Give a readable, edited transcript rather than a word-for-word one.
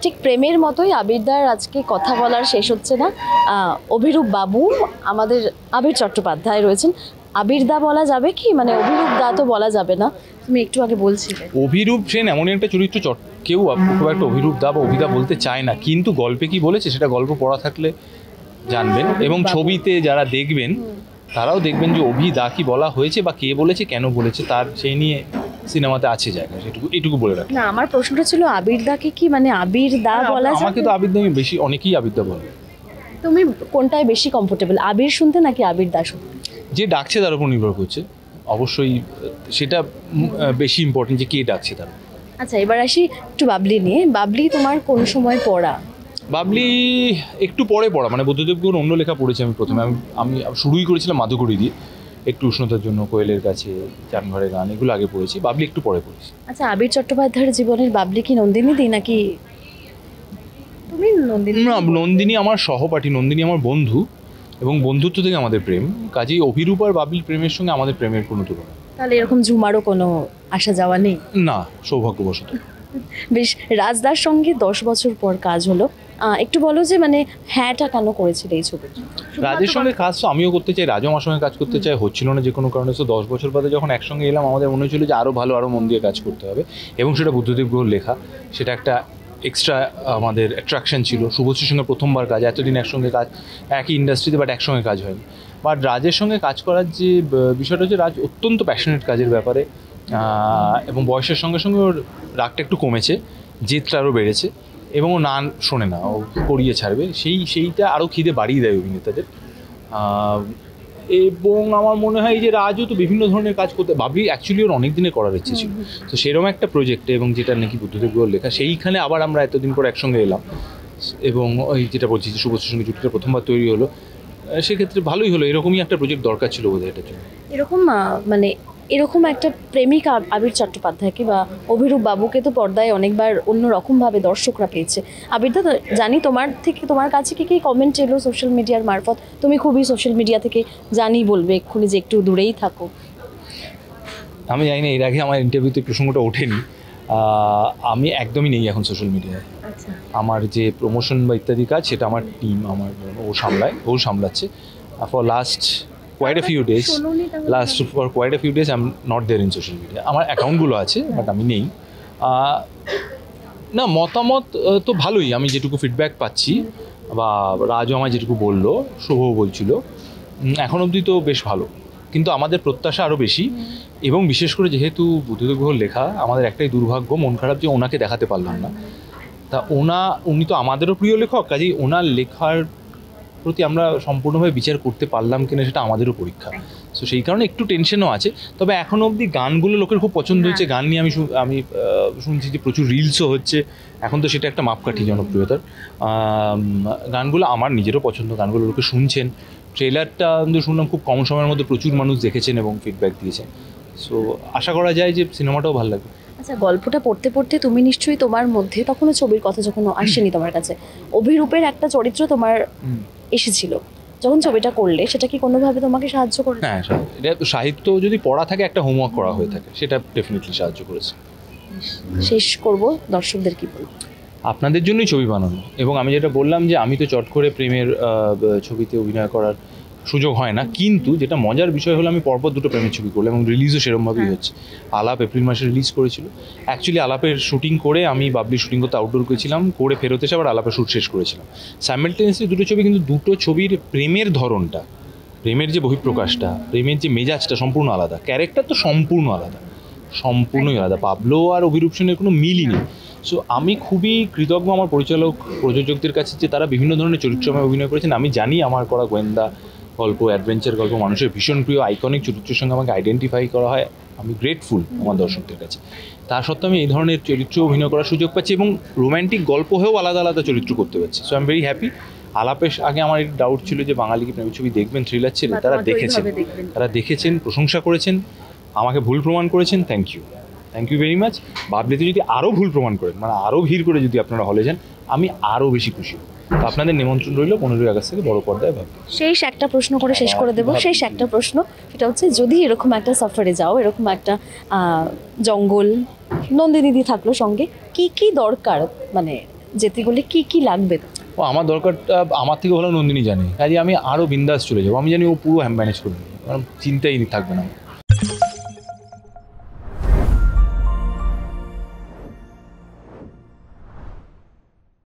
ঠিক প্রেমের মতোই আবিরদার আজকে কথা বলার শেষ হচ্ছে না। অভিরূপ বাবু আমাদের আবির চট্টোপাধ্যায় রয়েছেন। আবিরদা বলা যাবে কি, মানে অভিরূপ দা তো বলা যাবে না, তুমি একটু আগে বলছিলে। অভিরূপ সেন এমন একটা চরিত্র, কেউ খুব একটা অভিরূপ দা বা অভিদা বলতে চায় না, কিন্তু গল্পে কি বলেছে সেটা গল্প পড়া থাকলে জানবেন, এবং ছবিতে যারা দেখবেন তারাও দেখবেন যে অভিদা কি বলা হয়েছে বা কে বলেছে, কেন বলেছে, তার সেই নিয়ে সিনেমাতে আছে জায়গা, এটুকু বলে রাখি। না, আমার প্রশ্নটা ছিল আবিরদাকে কি মানে আবিরদা বলা যাবে? আমাকে তো আবিরদা বেশি, অনেকেই আবিরদা বলে। তুমি কোনটায় বেশি কমফোর্টেবল, আবির শুনতে নাকি আবিরদা শুনতে? যে ডাকছে তার উপর নির্ভর করছে, অবশ্যই সেটা বেশি ইম্পর্টেন্ট যে কে ডাকছে তার। আচ্ছা, এবার আসি একটু বাবলি নিয়ে। বাবলি তোমার কোন সময় পড়া? বাবলি একটু পরে পড়া, মানে বুদ্ধদেব গুহর অন্য লেখা পড়েছি আমি প্রথমে। আমি শুরুই করেছিলাম মাধুকরী দিয়ে, একটু উষ্ণতার জন্য, কোয়েলের কাছে, চানঘরের গান, এগুলো আগে পড়েছি। বাবলি একটু পরে পড়েছি। আচ্ছা, আবির চট্টোপাধ্যায়ের জীবনের বাবলি কি নন্দিনী দি নাকি তুমি নন্দিনী? না, নন্দিনী আমার সহপাঠী, নন্দিনী আমার বন্ধু, এবং বন্ধুত্ব থেকে আমাদের প্রেম। কাজেই অভিরূপ আর বাবলির প্রেমের সঙ্গে আমাদের প্রেমের কোনো তুলনা। তাহলে এরকম ঝুমারও কোনো আসা যাওয়া নেই? না, সৌভাগ্যবশত। বেশ, রাজদার সঙ্গে 10 বছর পর কাজ হলো। একটু বলো যে মানে হ্যাঁটা কেন করেছিল এই ছবির? রাজের সঙ্গে কাজ তো আমিও করতে চাই, রাজও আমার সঙ্গে কাজ করতে চাই, হচ্ছিল না যে কোনো কারণে। তো 10 বছর বাদে যখন একসঙ্গে এলাম, আমাদের মনে হচ্ছিল যে আরও ভালো, আরও মন দিয়ে কাজ করতে হবে, এবং সেটা বুদ্ধদেব গুহর লেখা, সেটা একটা এক্সট্রা আমাদের অ্যাট্রাকশন ছিল। শুভশ্রীর সঙ্গে প্রথমবার কাজ, এতদিন একসঙ্গে কাজ, একই ইন্ডাস্ট্রিতে, বাট একসঙ্গে কাজ হয়নি। বাট রাজের সঙ্গে কাজ করার যে বিষয়টা হচ্ছে, রাজ অত্যন্ত প্যাশনেট কাজের ব্যাপারে, এবং বয়সের সঙ্গে সঙ্গে ওর রাগটা একটু কমেছে, জেদটা আরও বেড়েছে, এবং ও না শোনে না, ও করিয়ে ছাড়বে, সেইটা আরও খিদে বাড়িয়ে দেয় অভিনেতাদের। এবং আমার মনে হয় যে রাজও তো বিভিন্ন ধরনের কাজ করতে, বাবলি অ্যাকচুয়ালি ওর অনেক দিনে করার ইচ্ছে ছিল, তো সেরকম একটা প্রজেক্টে, এবং যেটা নাকি বুদ্ধদেব গুহর লেখা, সেইখানে আবার আমরা এতদিন পর একসঙ্গে এলাম, এবং ওই যেটা বলছি যে শুভশ্রীর সঙ্গে জুটিটা প্রথমবার তৈরি হলো, সেক্ষেত্রে ভালোই হলো। এরকমই একটা প্রজেক্ট দরকার ছিল বোধহয় এটার জন্য। এরকম মানে এরকম একটা প্রেমিকা আবির চট্টোপাধ্যায়কে বা অভিরূপ বাবুকে তো পর্দায় অনেকবার অন্যরকমভাবে দর্শকরা পেয়েছে। আবিরদা, জানি তোমার কাছে কি কমেন্ট এলো সোশ্যাল মিডিয়ার মারফত? তুমি খুবই সোশ্যাল মিডিয়া থেকে জানি বলবে এক্ষুনি যে একটু দূরেই থাকো। আমি জানি না, এর আগে আমার ইন্টারভিউতে প্রসঙ্গটা ওঠেনি। আমি একদমই নেই এখন সোশ্যাল মিডিয়ায়। আচ্ছা, আমার যে প্রমোশন বা ইত্যাদি কাজ, সেটা আমার টিম, ও সামলাচ্ছে। For last quite a few days I am not there in social media. আমার অ্যাকাউন্টগুলো আছে, বাট আমি নেই। না, মতামত তো ভালোই, আমি যেটুকু ফিডব্যাক পাচ্ছি, বা রাজও আমায় যেটুকু বললো, শুভও বলছিল, এখন অবধি তো বেশ ভালো, কিন্তু আমাদের প্রত্যাশা আরও বেশি। এবং বিশেষ করে যেহেতু বুদ্ধদেব গুহর লেখা, আমাদের একটাই দুর্ভাগ্য, মন খারাপ যে ওনাকে দেখাতে পারলাম না। তা উনি তো আমাদেরও প্রিয় লেখক, কাজেই ওনার লেখার প্রতি আমরা সম্পূর্ণভাবে বিচার করতে পারলাম কিনা সেটা আমাদেরও পরীক্ষা। সো সেই কারণে একটু টেনশনও আছে। তবে এখনও অবধি গানগুলো লোকের খুব পছন্দ হচ্ছে। গান নিয়ে আমি শুনছি যে প্রচুর রিলসও হচ্ছে, এখন তো সেটা একটা মাপকাঠি জনপ্রিয়তার। গানগুলো আমার নিজেরও পছন্দ, গানগুলো লোকে শুনছেন। ট্রেলারটা শুনলাম খুব কম সময়ের মধ্যে প্রচুর মানুষ দেখেছেন এবং ফিডব্যাক দিয়েছেন। সো আশা করা যায় যে সিনেমাটাও ভালো লাগবে। আচ্ছা, গল্পটা পড়তে পড়তে তুমি নিশ্চয়ই তোমার মধ্যে তখনও ছবির কথা যখন আসেনি তোমার কাছে, অভিরূপের একটা চরিত্র তোমার এসেছিল। যখন ছবিটা করলে সেটা কি কোনোভাবে তোমাকে সাহায্য করে? হ্যাঁ, এটা সাহিত্য যদি পড়া থাকে, একটা হোমওয়ার্ক করা হয়ে থাকে, সেটা ডেফিনেটলি সাহায্য করেছে। শেষ করব, দর্শকদের কি বলবো? আপনাদের জন্যই ছবি বানানো, এবং আমি যেটা বললাম যে আমি তো চট করে প্রেমের ছবিতে অভিনয় করার সুযোগ হয় না, কিন্তু যেটা মজার বিষয় হলো আমি পরপর দুটো প্রেমের ছবি করলাম, এবং রিলিজও সেরকমভাবেই হচ্ছে। আলাপ এপ্রিল মাসে রিলিজ করেছিল। অ্যাকচুয়ালি আলাপের শুটিং করে আমি বাবলির শুটিং করতে আউটডোর গেছিলাম, করে ফেরত এসে আবার আলাপের শ্যুট শেষ করেছিলাম সাইমালটেনিয়াসলি দুটো ছবি, কিন্তু দুটো ছবির প্রেমের ধরনটা, প্রেমের যে বহিঃপ্রকাশটা, প্রেমের যে মেজাজটা সম্পূর্ণ আলাদা, ক্যারেক্টার তো সম্পূর্ণই আলাদা। পাবলো আর অভিরূপ সেনের কোনো মিলই নেই। সো আমি খুবই কৃতজ্ঞ আমার পরিচালক প্রযোজকদের কাছে যে তারা বিভিন্ন ধরনের চরিত্রে অভিনয় করেছেন। আমি জানি আমার করা গোয়েন্দা গল্প, অ্যাডভেঞ্চার গল্প মানুষের ভীষণ প্রিয়, আইকনিক চরিত্রের সঙ্গে আমাকে আইডেন্টিফাই করা হয়। আমি গ্রেটফুল আমার দর্শকদের কাছে। তা সত্ত্বেও আমি এই ধরনের চরিত্রে অভিনয় করার সুযোগ পাচ্ছি, এবং রোম্যান্টিক গল্প হয়েও আলাদা আলাদা চরিত্র করতে পারছি। So I am very happy. আলাপের আগে আমার একটু ডাউট ছিল যে বাঙালি কি প্রেমের ছবি দেখবেন, থ্রিলার ছিল, তারা দেখেছেন, প্রশংসা করেছেন, আমাকে ভুল প্রমাণ করেছেন। Thank you very much. বাবলিতে যদি আরও ভুল প্রমাণ করেন, মানে আরও ভিড় করে যদি আপনারা হলে যান, আমি আরও বেশি খুশি। তো আপনাদের নিমন্ত্রণ রইল 15ই আগস্ট থেকে বড় পর্দায় ভাববে। শেষ একটা প্রশ্ন করে শেষ করে দেবো। শেষ একটা প্রশ্ন, সেটা হচ্ছে যদি এরকম একটা সফরে যাও, এরকম একটা জঙ্গল, নন্দিনীদি থাকলো সঙ্গে, কি দরকার, মানে যেতে গেলে কি কি লাগবে? ও আমার দরকারটা আমার থেকে ভালো নন্দিনী জানে, কাজে আমি আরও বিন্দাস চলে যাবো। আমি জানি ও পুরো ম্যানেজ করবে, কারণ চিন্তাই থাকবে না।